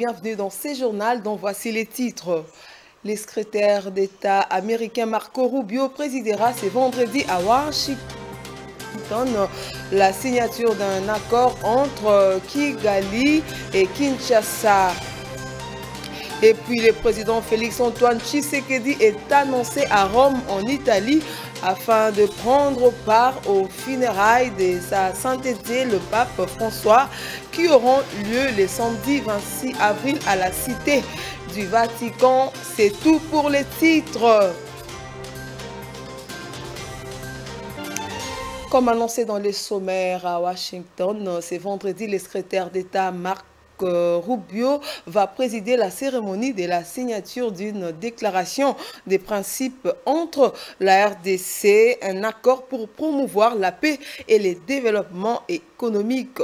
Bienvenue dans ces journaux dont voici les titres. Le secrétaire d'État américain Marco Rubio présidera ce vendredi à Washington la signature d'un accord entre Kigali et Kinshasa. Et puis le président Félix-Antoine Tshisekedi est annoncé à Rome en Italie afin de prendre part aux funérailles de sa sainteté le pape François qui auront lieu le samedi 26 avril à la Cité du Vatican. C'est tout pour les titres. Comme annoncé dans les sommaires à Washington, c'est vendredi, le secrétaire d'État Marco Rubio va présider la cérémonie de la signature d'une déclaration des principes entre la RDC, un accord pour promouvoir la paix et le développement économique.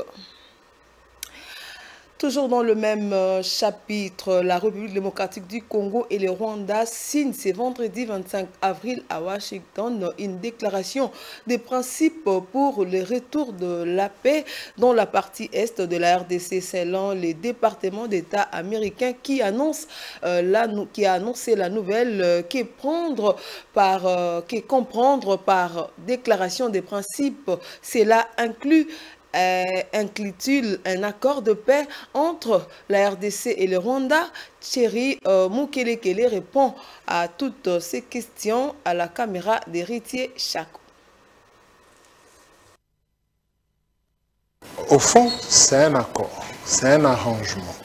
Toujours dans le même chapitre, la République démocratique du Congo et le Rwanda signent ce vendredi 25 avril à Washington une déclaration des principes pour le retour de la paix dans la partie est de la RDC, selon les départements d'État américains qui a annoncé la nouvelle qui comprendre par déclaration des principes. Cela inclut un accord de paix entre la RDC et le Rwanda. Thierry Mukelekele répond à toutes ces questions à la caméra d'Héritier Chako. Au fond, c'est un accord, c'est un arrangement.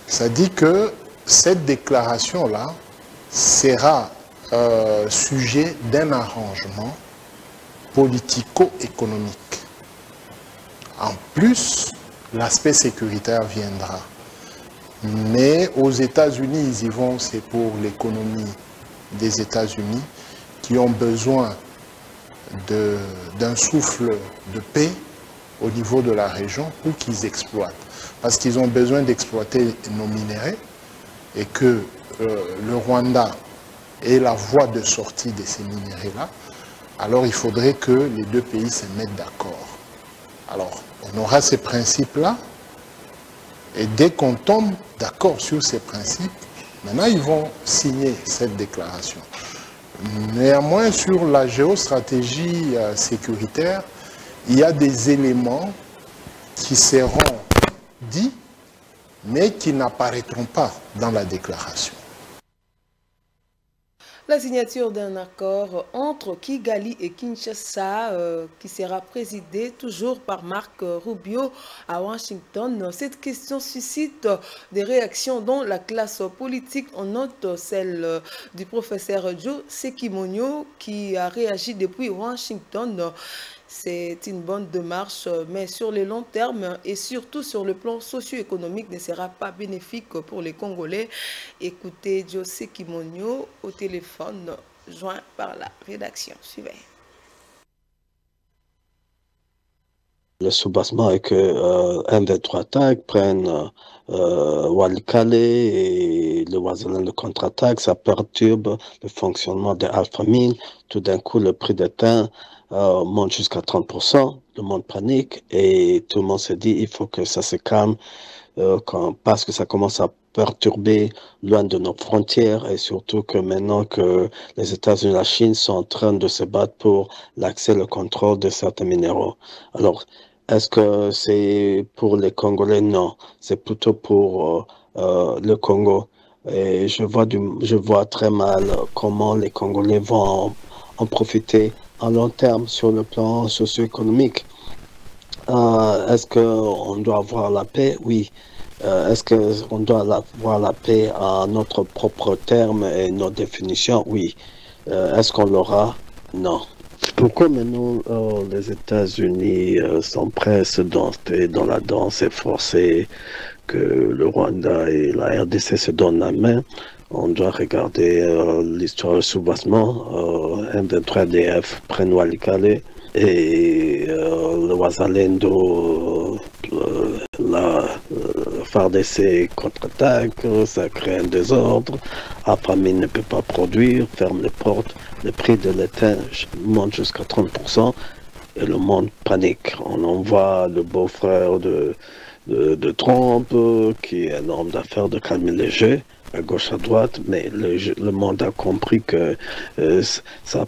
Ça dit que cette déclaration-là sera sujet d'un arrangement politico-économique. En plus, l'aspect sécuritaire viendra. Mais aux États-Unis, ils y vont, c'est pour l'économie des États-Unis qui ont besoin d'un souffle de paix au niveau de la région pour qu'ils exploitent. Parce qu'ils ont besoin d'exploiter nos minéraux et que le Rwanda ait la voie de sortie de ces minéraux-là. Alors il faudrait que les deux pays se mettent d'accord. Alors, on aura ces principes-là, et dès qu'on tombe d'accord sur ces principes, maintenant ils vont signer cette déclaration. Néanmoins, sur la géostratégie sécuritaire, il y a des éléments qui seront dits, mais qui n'apparaîtront pas dans la déclaration. La signature d'un accord entre Kigali et Kinshasa qui sera présidé toujours par Marco Rubio à Washington. Cette question suscite des réactions dans la classe politique. On note celle du professeur Joe Sekimonyo qui a réagi depuis Washington. C'est une bonne démarche, mais sur le long terme et surtout sur le plan socio-économique ne sera pas bénéfique pour les Congolais. Écoutez José Kimonyo au téléphone, joint par la rédaction. Suivez. Le soubassement est que M23 attaque, prennent Walikale et le Ouazalin de contre-attaque, ça perturbe le fonctionnement des Alpha Mines. Tout d'un coup, le prix des thym monte jusqu'à 30%, le monde panique et tout le monde se dit il faut que ça se calme parce que ça commence à perturber loin de nos frontières et surtout que maintenant que les États-Unis et la Chine sont en train de se battre pour l'accès et le contrôle de certains minéraux. Alors, est-ce que c'est pour les Congolais? Non, c'est plutôt pour le Congo. Et je vois très mal comment les Congolais vont en profiter à long terme sur le plan socio-économique. Est-ce qu'on doit avoir la paix? Oui. Est-ce qu'on doit avoir la paix à notre propre terme et nos définitions? Oui. Est-ce qu'on l'aura? Non. Pourquoi maintenant les États-Unis s'empressent dans la danse et forcer que le Rwanda et la RDC se donnent la main? On doit regarder l'histoire du soubassement. M23DF prennent Walikale et le Ouazalendo, la FARDC contre-attaque, ça crée un désordre. Alpha Mines ne peut pas produire, ferme les portes, le prix de l'étain monte jusqu'à 30% et le monde panique. On envoie le beau-frère de de Trump, qui est un homme d'affaires de calmer les jeux, à gauche, à droite, mais le monde a compris que ça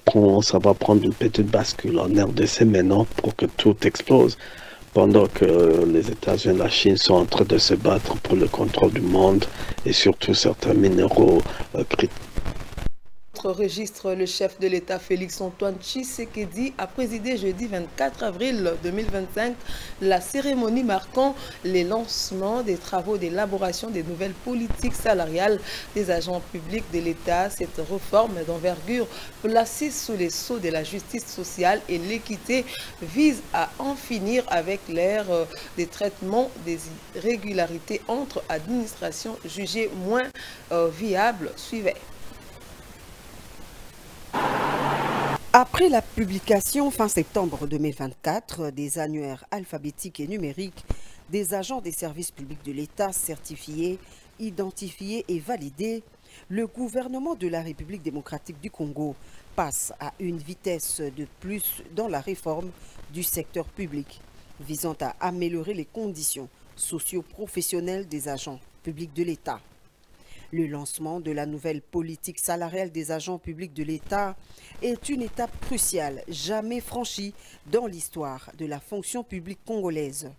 va prendre une petite bascule en RDC maintenant pour que tout explose. Pendant que les États-Unis et la Chine sont en train de se battre pour le contrôle du monde et surtout certains minéraux critiques. Registre, le chef de l'État Félix-Antoine Tshisekedi a présidé jeudi 24 avril 2025 la cérémonie marquant les lancements des travaux d'élaboration des nouvelles politiques salariales des agents publics de l'État. Cette réforme d'envergure placée sous les sceaux de la justice sociale et l'équité vise à en finir avec l'ère des traitements des irrégularités entre administrations jugées moins viables. Suivez. Après la publication fin septembre 2024 des annuaires alphabétiques et numériques des agents des services publics de l'État certifiés, identifiés et validés, le gouvernement de la République démocratique du Congo passe à une vitesse de plus dans la réforme du secteur public, visant à améliorer les conditions socio-professionnelles des agents publics de l'État. Le lancement de la nouvelle politique salariale des agents publics de l'État est une étape cruciale, jamais franchie dans l'histoire de la fonction publique congolaise.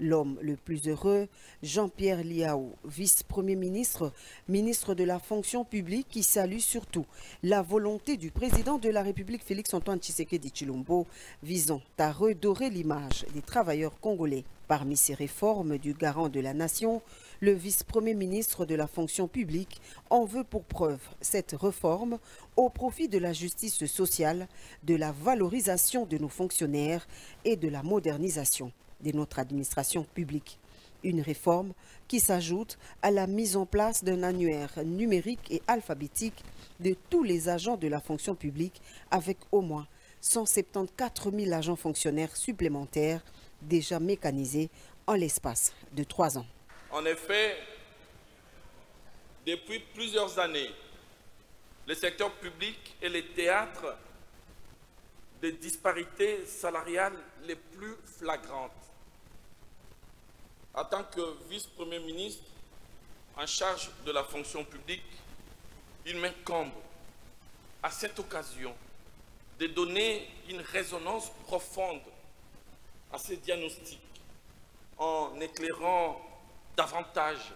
L'homme le plus heureux, Jean-Pierre Liao, vice-premier ministre, ministre de la fonction publique, qui salue surtout la volonté du président de la République Félix-Antoine Tshisekedi Tshilombo visant à redorer l'image des travailleurs congolais. Parmi ces réformes du garant de la nation, le vice-premier ministre de la fonction publique en veut pour preuve cette réforme au profit de la justice sociale, de la valorisation de nos fonctionnaires et de la modernisation de notre administration publique. Une réforme qui s'ajoute à la mise en place d'un annuaire numérique et alphabétique de tous les agents de la fonction publique avec au moins 174 000 agents fonctionnaires supplémentaires déjà mécanisés en l'espace de 3 ans. En effet, depuis plusieurs années, le secteur public est le théâtre des disparités salariales les plus flagrantes. En tant que vice-premier ministre en charge de la fonction publique, il m'incombe à cette occasion de donner une résonance profonde à ces diagnostics en éclairant davantage.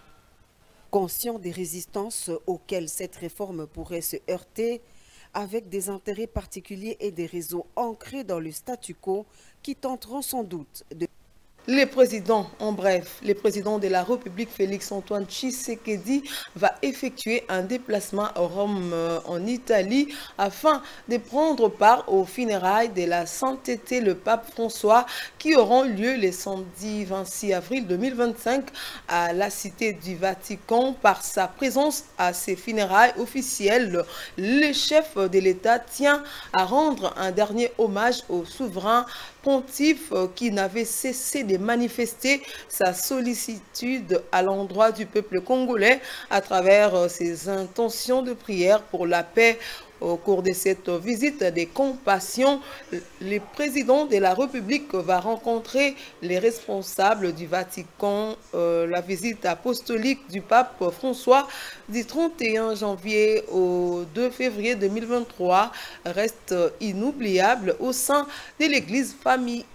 Conscient des résistances auxquelles cette réforme pourrait se heurter, avec des intérêts particuliers et des réseaux ancrés dans le statu quo qui tenteront sans doute de... Le président, en bref, le président de la République Félix-Antoine Tshisekedi va effectuer un déplacement à Rome en Italie afin de prendre part aux funérailles de la sainteté le pape François qui auront lieu le samedi 26 avril 2025 à la Cité du Vatican. Par sa présence à ces funérailles officielles, le chef de l'État tient à rendre un dernier hommage au souverain pontife qui n'avait cessé de manifester sa sollicitude à l'endroit du peuple congolais à travers ses intentions de prière pour la paix. Au cours de cette visite de compassion, le président de la République va rencontrer les responsables du Vatican. La visite apostolique du pape François du 31 janvier au 2 février 2023 reste inoubliable au sein de l'Église Famille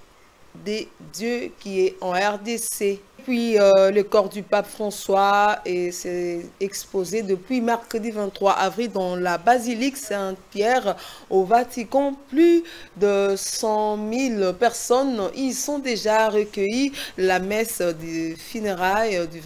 des Dieux qui est en RDC. Puis le corps du pape François s'est exposé depuis mercredi 23 avril dans la basilique Saint-Pierre au Vatican. Plus de 100 000 personnes y sont déjà recueillies. La messe des funérailles du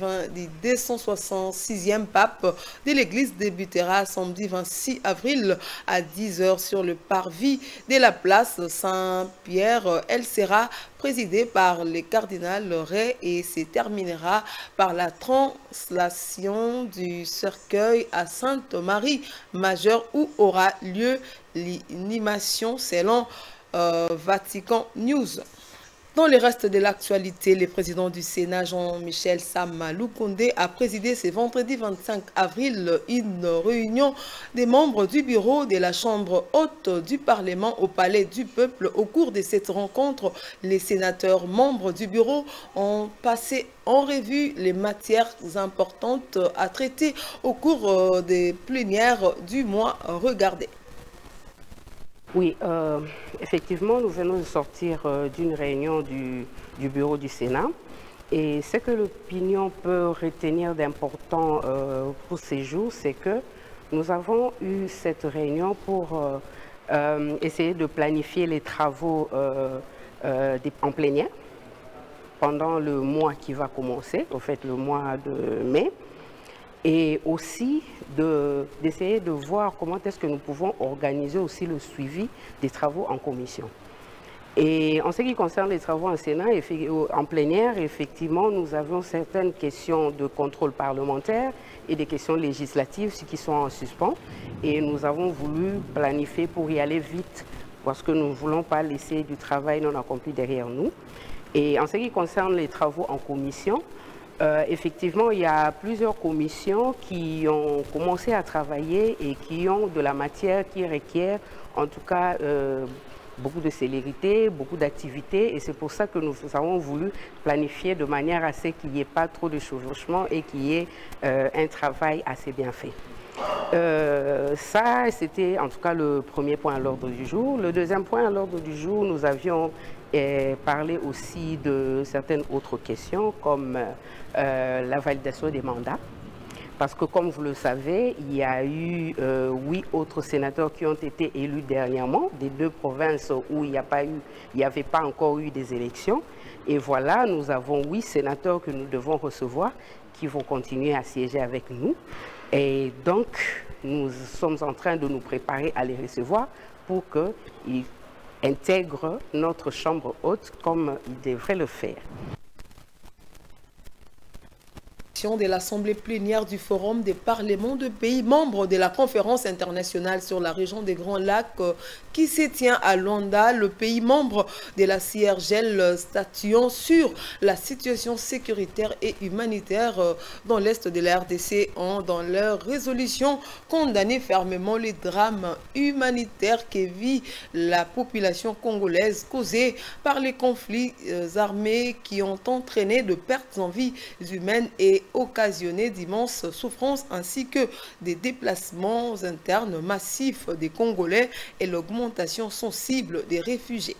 266e pape de l'église débutera samedi 26 avril à 10 h sur le parvis de la place Saint-Pierre. Elle sera présidée par le cardinal Ray et se terminera par la translation du cercueil à Sainte-Marie Majeure où aura lieu l'inhumation selon Vatican News. Dans le reste de l'actualité, le président du Sénat, Jean-Michel Sama Lukonde, a présidé ce vendredi 25 avril une réunion des membres du bureau de la Chambre haute du Parlement au Palais du Peuple. Au cours de cette rencontre, les sénateurs membres du bureau ont passé en revue les matières importantes à traiter au cours des plénières du mois regardé. Oui, effectivement, nous venons de sortir d'une réunion du bureau du Sénat. Et ce que l'opinion peut retenir d'important pour ces jours, c'est que nous avons eu cette réunion pour essayer de planifier les travaux en plénière pendant le mois qui va commencer, au fait le mois de mai. Et aussi d'essayer de voir comment est-ce que nous pouvons organiser aussi le suivi des travaux en commission. Et en ce qui concerne les travaux en Sénat, en plénière, effectivement, nous avons certaines questions de contrôle parlementaire et des questions législatives qui sont en suspens. Et nous avons voulu planifier pour y aller vite parce que nous ne voulons pas laisser du travail non accompli derrière nous. Et en ce qui concerne les travaux en commission, effectivement, il y a plusieurs commissions qui ont commencé à travailler et qui ont de la matière qui requiert en tout cas beaucoup de célérité, beaucoup d'activité. Et c'est pour ça que nous avons voulu planifier de manière à ce qu'il n'y ait pas trop de chevauchement et qu'il y ait un travail assez bien fait. Ça, c'était en tout cas le premier point à l'ordre du jour. Le deuxième point à l'ordre du jour, nous avions parlé aussi de certaines autres questions comme la validation des mandats. Parce que comme vous le savez, il y a eu 8 autres sénateurs qui ont été élus dernièrement, des 2 provinces où il n'y avait pas encore eu des élections. Et voilà, nous avons 8 sénateurs que nous devons recevoir qui vont continuer à siéger avec nous. Et donc, nous sommes en train de nous préparer à les recevoir pour qu'ils intègrent notre chambre haute comme ils devraient le faire. De l'Assemblée plénière du Forum des parlements de pays membres de la Conférence internationale sur la région des Grands Lacs qui se tient à Luanda, le pays membre de la CIRGL statuant sur la situation sécuritaire et humanitaire dans l'est de la RDC ont dans leur résolution condamné fermement les drames humanitaires que vit la population congolaise causés par les conflits armés qui ont entraîné de pertes en vies humaines et occasionné d'immenses souffrances ainsi que des déplacements internes massifs des Congolais et l'augmentation sensible des réfugiés.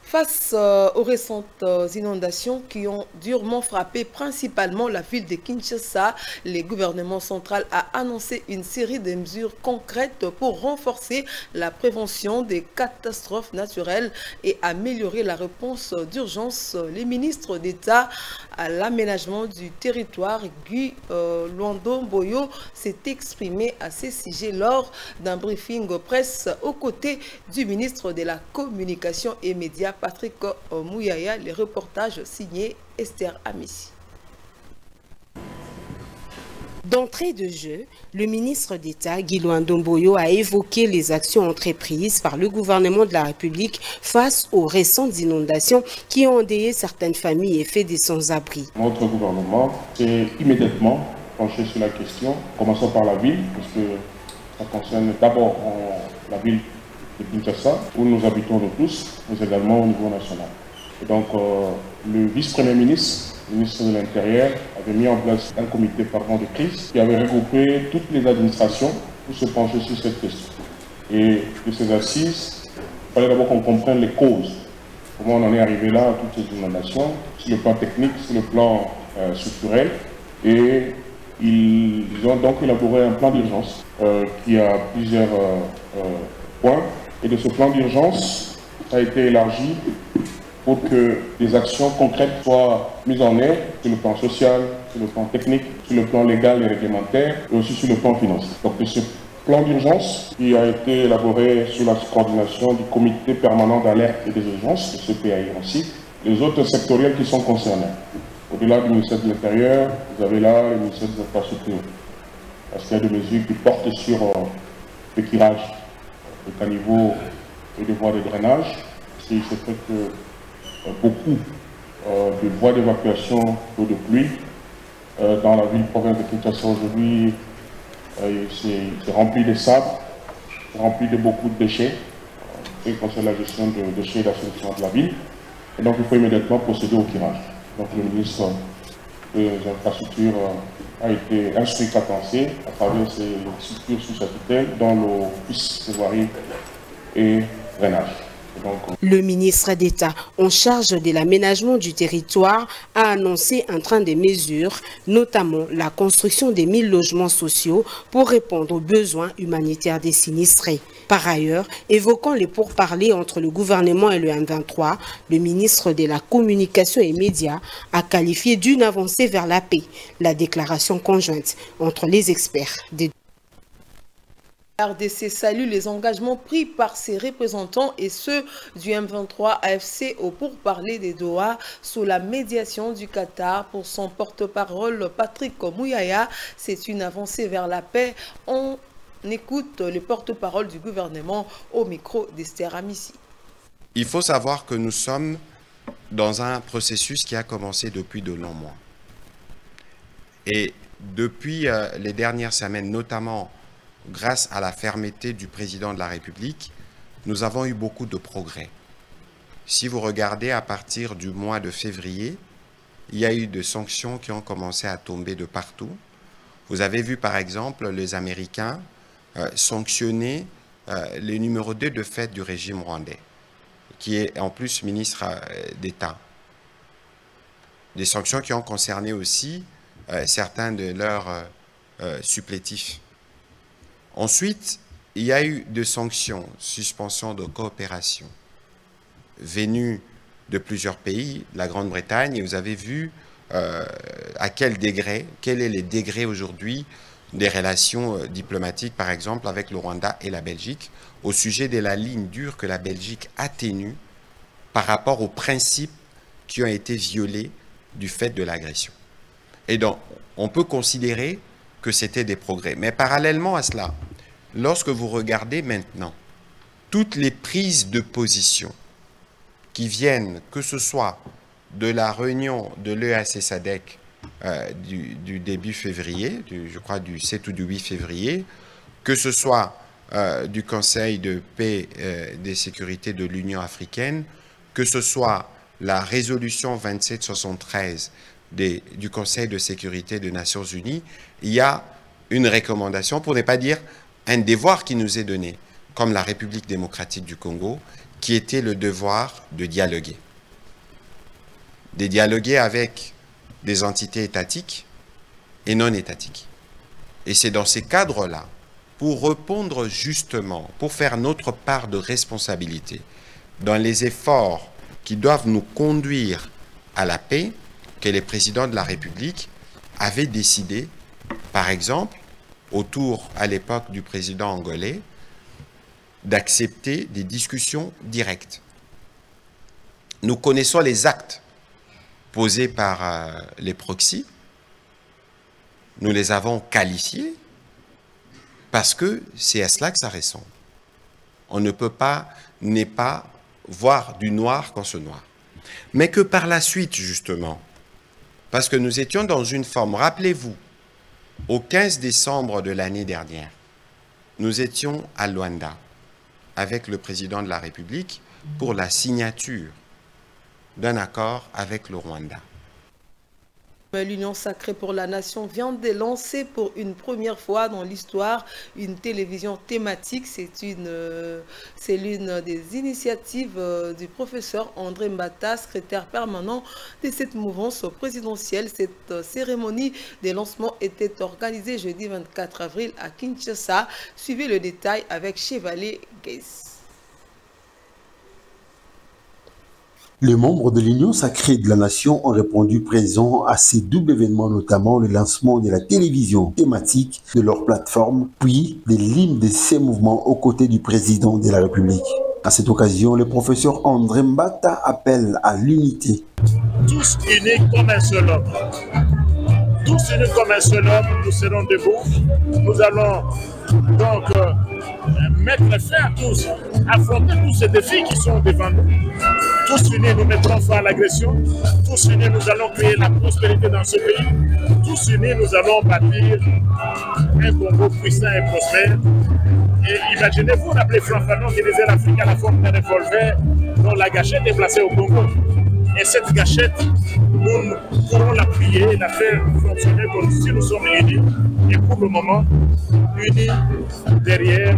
Face aux récentes inondations qui ont durement frappé principalement la ville de Kinshasa, le gouvernement central a annoncé une série de mesures concrètes pour renforcer la prévention des catastrophes naturelles et améliorer la réponse d'urgence. Les ministres d'État à l'aménagement du territoire, Guy Luando-Mboyo, s'est exprimé à ce sujet lors d'un briefing presse aux côtés du ministre de la Communication et Médias, Patrick Mouyaya, les reportages signés Esther Amissi. D'entrée de jeu, le ministre d'État, Guy Luando-Mboyo, a évoqué les actions entreprises par le gouvernement de la République face aux récentes inondations qui ont endeuillé certaines familles et fait des sans-abri. Notre gouvernement s'est immédiatement penché sur la question, commençant par la ville, puisque ça concerne d'abord la ville de Kinshasa, où nous habitons nous tous, mais également au niveau national. Et donc, le vice-premier ministre, le ministre de l'Intérieur, avait mis en place un comité parlant de crise qui avait regroupé toutes les administrations pour se pencher sur cette question. Et de ces assises, il fallait d'abord qu'on comprenne les causes. Comment on en est arrivé là à toutes ces inondations, sur le plan technique, sur le plan structurel. Et ils ont donc élaboré un plan d'urgence qui a plusieurs points. Et de ce plan d'urgence, ça a été élargi pour que des actions concrètes soient mises en œuvre sur le plan social, sur le plan technique, sur le plan légal et réglementaire, et aussi sur le plan financier. Donc de ce plan d'urgence qui a été élaboré sous la coordination du comité permanent d'alerte et des urgences, le CPAI ainsi, les autres sectoriels qui sont concernés. Au-delà du ministère de l'Intérieur, vous avez là le ministère des Infrastructures, parce qu'il y a des mesures qui portent sur le curage, le caniveau et les voies de drainage, c'est fait que beaucoup de voies d'évacuation d'eau de pluie dans la ville-province de Kinshasa aujourd'hui, c'est rempli de sable, c'est rempli de beaucoup de déchets, et concerne la gestion de déchets et l'assainissement de la ville. Et donc il faut immédiatement procéder au curage. Donc le ministre des Infrastructures a été instruit qu'à penser à travers ces structures sous sa tutelle dans l'office de voirie et drainage. Le ministre d'État en charge de l'aménagement du territoire a annoncé un train de mesures, notamment la construction des 1000 logements sociaux pour répondre aux besoins humanitaires des sinistrés. Par ailleurs, évoquant les pourparlers entre le gouvernement et le M23, le ministre de la Communication et Médias a qualifié d'une avancée vers la paix la déclaration conjointe entre les experts des RDC salue les engagements pris par ses représentants et ceux du M23 AFC au pourparlers des Doha sous la médiation du Qatar. Pour son porte-parole Patrick Mouyaya, c'est une avancée vers la paix. On écoute le porte-parole du gouvernement au micro d'Esther Amissi. Il faut savoir que nous sommes dans un processus qui a commencé depuis de longs mois. Et depuis les dernières semaines, notamment grâce à la fermeté du président de la République, nous avons eu beaucoup de progrès. Si vous regardez à partir du mois de février, il y a eu des sanctions qui ont commencé à tomber de partout. Vous avez vu par exemple les Américains sanctionner le numéro 2 de fait du régime rwandais, qui est en plus ministre d'État. Des sanctions qui ont concerné aussi certains de leurs supplétifs. Ensuite, il y a eu des sanctions, suspension de coopération, venues de plusieurs pays, la Grande-Bretagne, et vous avez vu à quel degré, quel est le degré aujourd'hui des relations diplomatiques, par exemple, avec le Rwanda et la Belgique, au sujet de la ligne dure que la Belgique a tenue par rapport aux principes qui ont été violés du fait de l'agression. Et donc, on peut considérer que c'était des progrès. Mais parallèlement à cela, lorsque vous regardez maintenant toutes les prises de position qui viennent, que ce soit de la réunion de l'EAC-SADC du début février, je crois du 7 ou du 8 février, que ce soit du Conseil de paix et de sécurité de l'Union africaine, que ce soit la résolution 2773 du Conseil de sécurité des Nations Unies, il y a une recommandation, pour ne pas dire un devoir qui nous est donné, comme la République démocratique du Congo, qui était le devoir de dialoguer. De dialoguer avec des entités étatiques et non étatiques. Et c'est dans ces cadres-là, pour répondre justement, pour faire notre part de responsabilité dans les efforts qui doivent nous conduire à la paix, que les présidents de la République avaient décidé, par exemple, autour à l'époque du président angolais, d'accepter des discussions directes. Nous connaissons les actes posés par les proxys. Nous les avons qualifiés parce que c'est à cela que ça ressemble. On ne peut pas voir du noir quand ce noir. Mais que par la suite, justement, parce que nous étions dans une forme, rappelez-vous, au 15 décembre de l'année dernière, nous étions à Luanda avec le président de la République pour la signature d'un accord avec le Rwanda. L'Union sacrée pour la nation vient de lancer pour une première fois dans l'histoire une télévision thématique. C'est l'une des initiatives du professeur André Mbata, secrétaire permanent de cette mouvance présidentielle. Cette cérémonie de lancement était organisée jeudi 24 avril à Kinshasa. Suivez le détail avec Chevalier Guess. Les membres de l'Union sacrée de la nation ont répondu présents à ces doubles événements, notamment le lancement de la télévision thématique de leur plateforme, puis de l'hymne de ces mouvements aux côtés du président de la République. À cette occasion, le professeur André Mbata appelle à l'unité. Tous unis comme un seul homme. Tous unis comme un seul homme, nous serons debout. Nous allons donc mettre fin à tous, affronter tous ces défis qui sont devant nous. Tous unis, nous mettrons fin à l'agression. Tous unis, nous allons créer la prospérité dans ce pays. Tous unis, nous allons bâtir un Congo puissant et prospère. Et imaginez-vous, rappelez Franck Fanon qui disait l'Afrique à la forme d'un revolver dont la gâchette est placée au Congo. Et cette gâchette, nous pourrons la plier et la faire fonctionner comme si nous sommes unis. Et pour le moment, unis derrière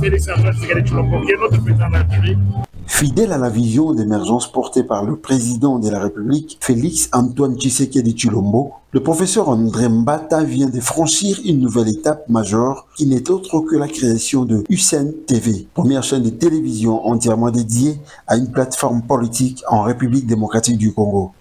Félix-Antoine Tshisekedi Tshilombo, qui est notre président de la République. Fidèle à la vision d'émergence portée par le président de la République, Félix-Antoine Tshisekedi Tshilombo, le professeur André Mbata vient de franchir une nouvelle étape majeure qui n'est autre que la création de USEN TV, première chaîne de télévision entièrement dédiée à une plateforme politique en République démocratique du Congo.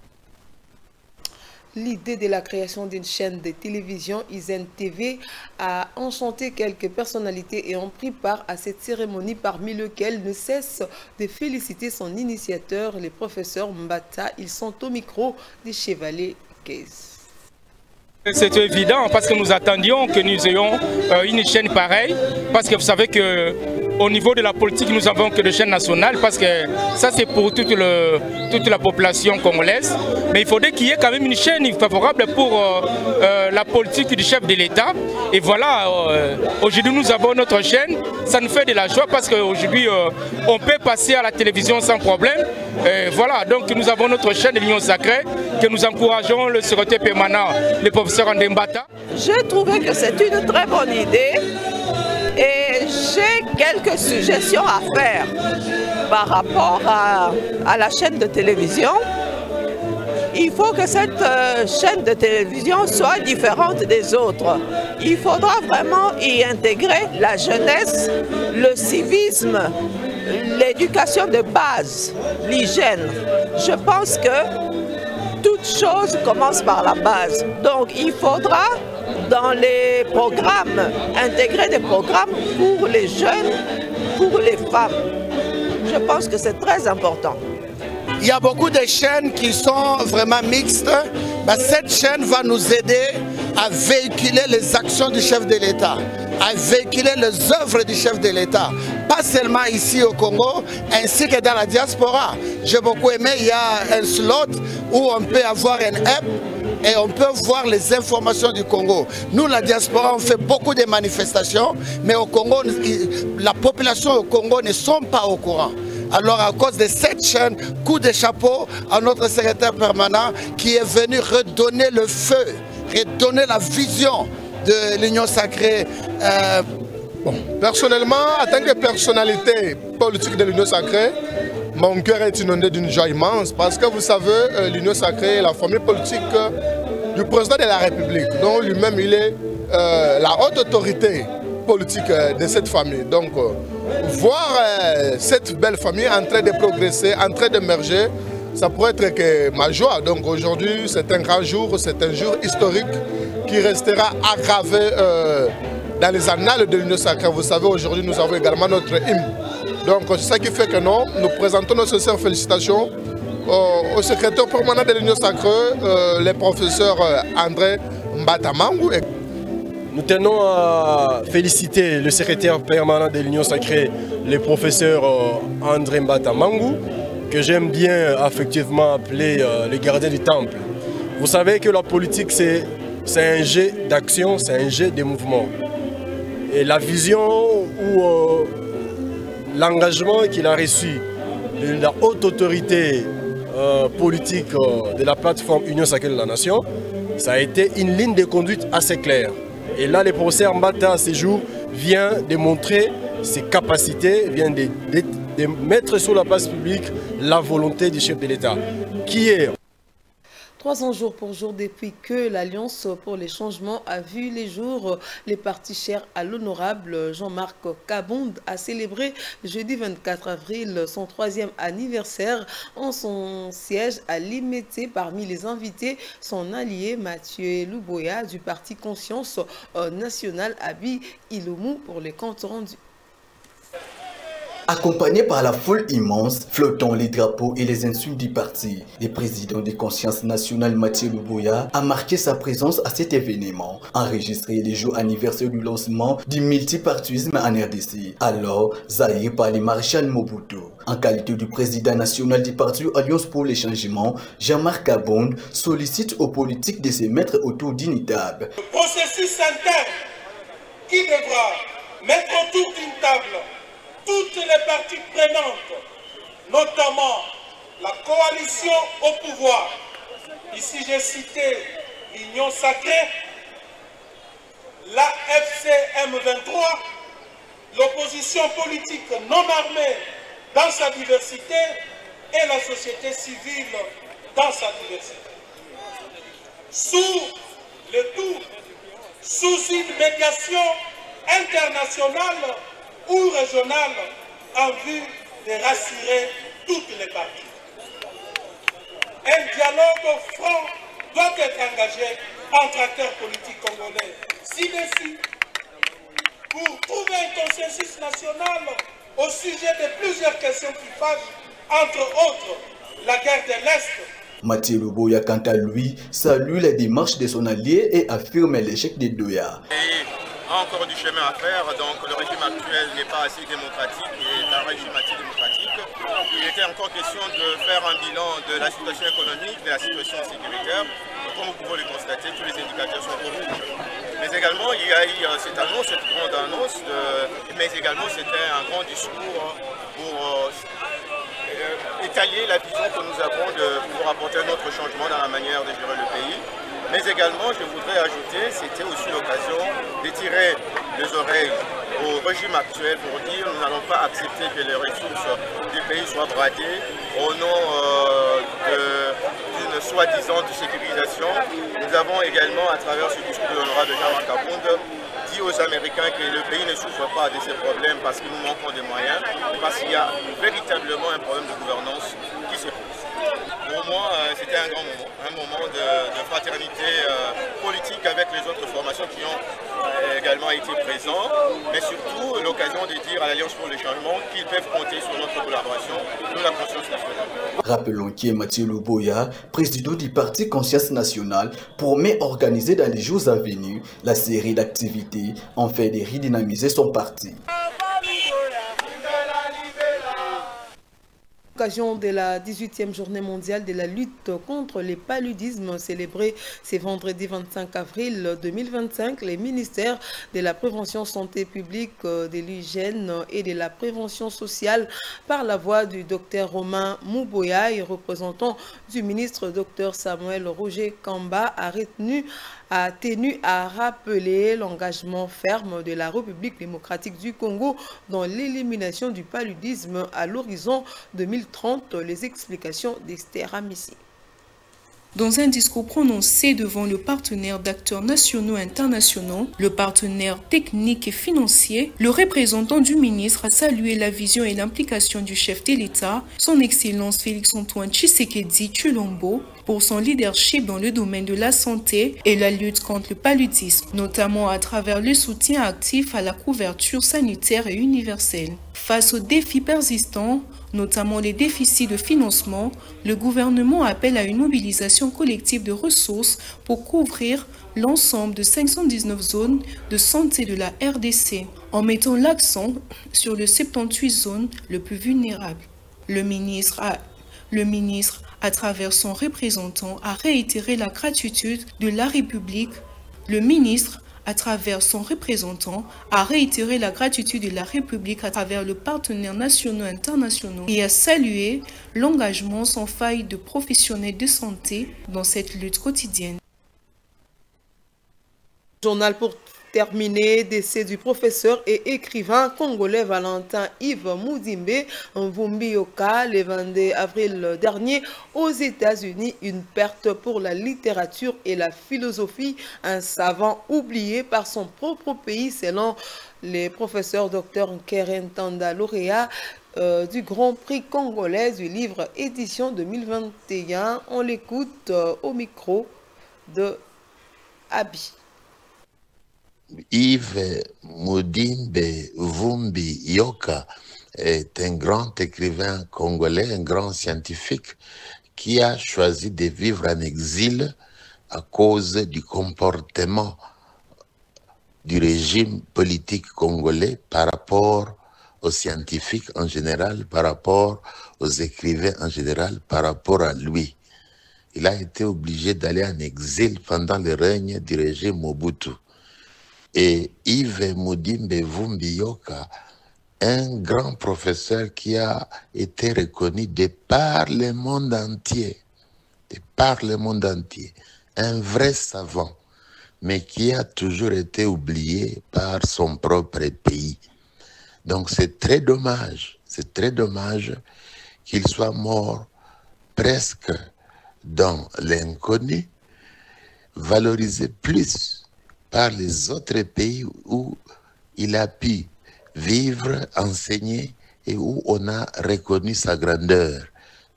L'idée de la création d'une chaîne de télévision USEN TV a enchanté quelques personnalités et ont pris part à cette cérémonie, parmi lesquelles ne cesse de féliciter son initiateur, le professeur Mbata. Ils sont au micro des Chevaliers Case. C'est évident parce que nous attendions que nous ayons une chaîne pareille, parce que vous savez que au niveau de la politique, nous n'avons que des chaînes nationales, parce que ça c'est pour toute la population congolaise. Mais il faudrait qu'il y ait quand même une chaîne favorable pour la politique du chef de l'État. Et voilà, aujourd'hui nous avons notre chaîne, ça nous fait de la joie parce qu'aujourd'hui on peut passer à la télévision sans problème. Voilà, donc nous avons notre chaîne de l'Union Sacrée, que nous encourageons le secrétaire permanent, le professeur André Mbata. J'ai trouvé que c'est une très bonne idée et j'ai quelques suggestions à faire par rapport à la chaîne de télévision. Il faut que cette chaîne de télévision soit différente des autres. Il faudra vraiment y intégrer la jeunesse, le civisme, l'éducation de base, l'hygiène. Je pense que toute chose commence par la base. Donc il faudra dans les programmes intégrer des programmes pour les jeunes, pour les femmes. Je pense que c'est très important. Il y a beaucoup de chaînes qui sont vraiment mixtes. Cette chaîne va nous aider à véhiculer les actions du chef de l'État, à véhiculer les œuvres du chef de l'État, pas seulement ici au Congo, ainsi que dans la diaspora. J'ai beaucoup aimé, il y a un slot où on peut avoir un app et on peut voir les informations du Congo. Nous, la diaspora, on fait beaucoup de manifestations, mais au Congo, la population au Congo ne sont pas au courant. Alors à cause de cette chaîne, coup de chapeau à notre secrétaire permanent qui est venu redonner le feu, redonner la vision de l'Union Sacrée. Personnellement, en tant que personnalité politique de l'Union Sacrée, mon cœur est inondé d'une joie immense parce que vous savez, l'Union Sacrée est la famille politique du président de la République, dont lui-même il est la haute autorité politique de cette famille. Donc, voir cette belle famille en train de progresser, en train d'émerger, ça pourrait être que ma joie. Donc aujourd'hui, c'est un grand jour, c'est un jour historique qui restera aggravé dans les annales de l'Union Sacrée. Vous savez, aujourd'hui, nous avons également notre hymne. Donc c'est ça qui fait que nous présentons nos sincères félicitations au secrétaire permanent de l'Union Sacrée, le professeur André Mbata Mangou. Nous tenons à féliciter le secrétaire permanent de l'Union Sacrée, le professeur André Mbata Mangou, que j'aime bien affectivement appeler le gardien du temple. Vous savez que la politique, c'est un jet d'action, c'est un jet de mouvement. Et la vision ou l'engagement qu'il a reçu de la haute autorité politique de la plateforme Union Sacrée de la Nation, ça a été une ligne de conduite assez claire. Et là, le professeur Mbata, à ce jour, vient de montrer ses capacités, vient de mettre sur la place publique la volonté du chef de l'État, qui est... 3 ans jour pour jour depuis que l'Alliance pour les changements a vu les jours, les partis chers à l'honorable Jean-Marc Kabonde a célébré jeudi 24 avril son 3e anniversaire en son siège à Limete. Parmi les invités, son allié Mathieu Louboya du parti Conscience Nationale Abi Iloumou pour les comptes rendus. Accompagné par la foule immense, flottant les drapeaux et les insultes du parti, le président de Conscience Nationale Mathieu Luboya a marqué sa présence à cet événement, enregistré les jours anniversaires du lancement du multipartisme en RDC, alors zaïre par le maréchal Mobutu. En qualité du président national du parti Alliance pour les changements, Jean-Marc Abond sollicite aux politiques de se mettre autour d'une table. Le processus interne qui devra mettre autour d'une table toutes les parties prenantes, notamment la coalition au pouvoir. Ici j'ai cité l'Union Sacrée, la FCM23, l'opposition politique non armée dans sa diversité et la société civile dans sa diversité. Sous le tout, sous une médiation internationale ou régionale en vue de rassurer toutes les parties. Un dialogue franc doit être engagé entre acteurs politiques congolais ci-dessus pour trouver un consensus national au sujet de plusieurs questions qui fâchent, entre autres la guerre de l'Est. Mathieu Luboya, quant à lui, salue les démarches de son allié et affirme l'échec des Doya. Encore du chemin à faire, donc le régime actuel n'est pas assez démocratique et un régime antidémocratique. Il était encore question de faire un bilan de la situation économique, de la situation sécuritaire. Comme vous pouvez le constater, tous les indicateurs sont au rouge. Mais également, il y a eu cette annonce, cette grande annonce, mais également c'était un grand discours pour étayer la vision que nous avons pour apporter notre changement dans la manière de gérer le pays. Mais également, je voudrais ajouter, c'était aussi l'occasion de tirer les oreilles au régime actuel pour dire nous n'allons pas accepter que les ressources du pays soient bradées au nom d'une soi-disant sécurisation. Nous avons également, à travers ce discours de l'honorable Jean-Marc Abond, dit aux Américains que le pays ne souffre pas de ces problèmes parce que nous manquons des moyens, parce qu'il y a véritablement un problème de gouvernance qui se pose. Pour moi, c'était un grand moment, un moment de fraternité politique avec les autres formations qui ont également été présentes, mais surtout l'occasion de dire à l'Alliance pour le changement qu'ils peuvent compter sur notre collaboration de la conscience nationale. Rappelons que Mathieu Luboya, président du parti Conscience Nationale, promet organiser dans les jours à venir la série d'activités en fait de redynamiser son parti. L'occasion de la 18e journée mondiale de la lutte contre les paludismes célébrée ce vendredi 25 avril 2025, les ministères de la prévention santé publique, de l'hygiène et de la prévention sociale, par la voix du docteur Romain Mouboya et représentant du ministre docteur Samuel Roger Kamba, a tenu à rappeler l'engagement ferme de la République démocratique du Congo dans l'élimination du paludisme à l'horizon 2030. Les explications d'Esther Amissi. Dans un discours prononcé devant le partenaire d'acteurs nationaux et internationaux, le partenaire technique et financier, le représentant du ministre a salué la vision et l'implication du chef de l'État, son Excellence Félix-Antoine Tshisekedi Tshilombo, pour son leadership dans le domaine de la santé et la lutte contre le paludisme, notamment à travers le soutien actif à la couverture sanitaire et universelle. Face aux défis persistants, notamment les déficits de financement, le gouvernement appelle à une mobilisation collective de ressources pour couvrir l'ensemble de 519 zones de santé de la RDC, en mettant l'accent sur les 78 zones les plus vulnérables. Le ministre, à travers son représentant, a réitéré la gratitude de la République. Le ministre, à travers son représentant, a réitéré la gratitude de la République à travers le partenaire nationaux et internationaux et a salué l'engagement sans faille de professionnels de santé dans cette lutte quotidienne. Journal pour terminé, décès du professeur et écrivain congolais Valentin Yves Moudimbe Mvumbioka le 22 avril dernier aux États-Unis. Une perte pour la littérature et la philosophie, un savant oublié par son propre pays selon les professeurs Dr Keren Tanda, lauréat du Grand Prix congolais du livre édition 2021. On l'écoute au micro de Abi. Yves Moudimbe Vumbi Yoka est un grand écrivain congolais, un grand scientifique qui a choisi de vivre en exil à cause du comportement du régime politique congolais par rapport aux scientifiques en général, par rapport aux écrivains en général, par rapport à lui. Il a été obligé d'aller en exil pendant le règne du régime Mobutu. Et Yves Mudimbe Vumbi Yoka, un grand professeur qui a été reconnu de par le monde entier, un vrai savant, mais qui a toujours été oublié par son propre pays. Donc c'est très dommage qu'il soit mort presque dans l'inconnu, valorisé plus par les autres pays où il a pu vivre, enseigner et où on a reconnu sa grandeur,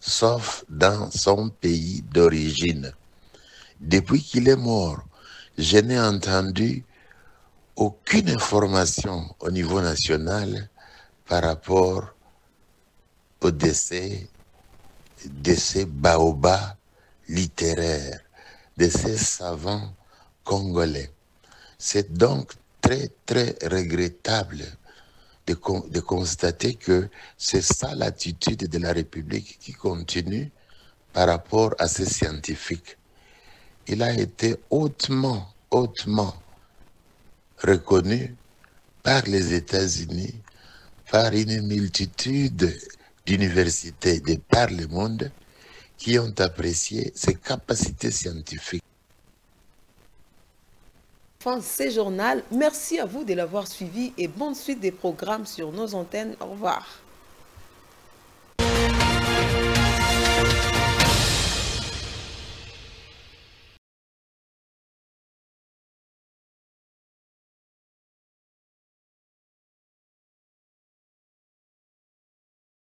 sauf dans son pays d'origine. Depuis qu'il est mort, je n'ai entendu aucune information au niveau national par rapport au décès de ces baobabs littéraires, de ces savants congolais. C'est donc très, très regrettable de constater que c'est ça l'attitude de la République qui continue par rapport à ces scientifiques. Il a été hautement reconnu par les États-Unis, par une multitude d'universités de par le monde qui ont apprécié ses capacités scientifiques. Fin de ce journal, merci à vous de l'avoir suivi et bonne suite des programmes sur nos antennes. Au revoir.